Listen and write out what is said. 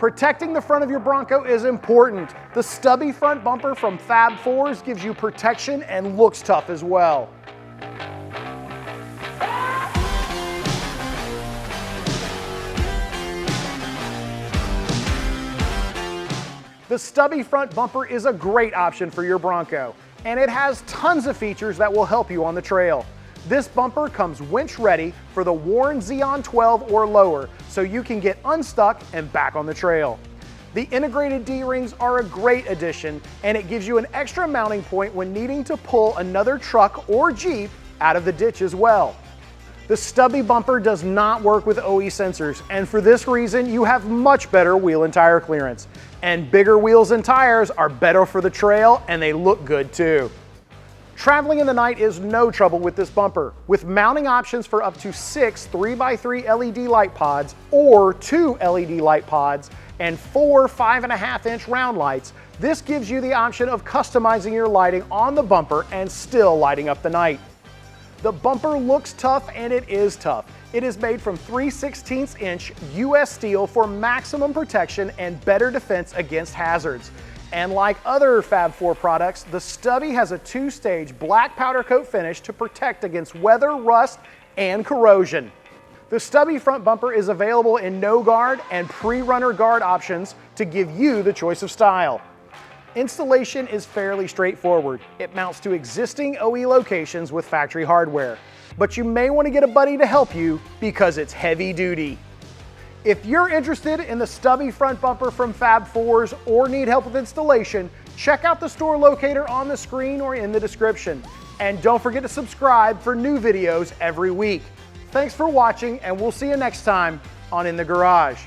Protecting the front of your Bronco is important. The stubby front bumper from Fab 4s gives you protection and looks tough as well. The stubby front bumper is a great option for your Bronco, and it has tons of features that will help you on the trail. This bumper comes winch ready for the Warn Xeon 12 or lower, so you can get unstuck and back on the trail. The integrated D-rings are a great addition, and it gives you an extra mounting point when needing to pull another truck or Jeep out of the ditch as well. The stubby bumper does not work with OE sensors, and for this reason you have much better wheel and tire clearance. And bigger wheels and tires are better for the trail, and they look good too. Traveling in the night is no trouble with this bumper. With mounting options for up to 6 3x3 LED light pods or 2 LED light pods and 4 5.5-inch round lights, this gives you the option of customizing your lighting on the bumper and still lighting up the night. The bumper looks tough, and it is tough. It is made from 3/16-inch US steel for maximum protection and better defense against hazards. And like other Fab 4 products, the Stubby has a 2-stage black powder coat finish to protect against weather, rust, and corrosion. The Stubby front bumper is available in no guard and pre-runner guard options to give you the choice of style. Installation is fairly straightforward. It mounts to existing OE locations with factory hardware, but you may want to get a buddy to help you because it's heavy duty. If you're interested in the stubby front bumper from Fab 4s or need help with installation, check out the store locator on the screen or in the description. And don't forget to subscribe for new videos every week. Thanks for watching, and we'll see you next time on In the Garage.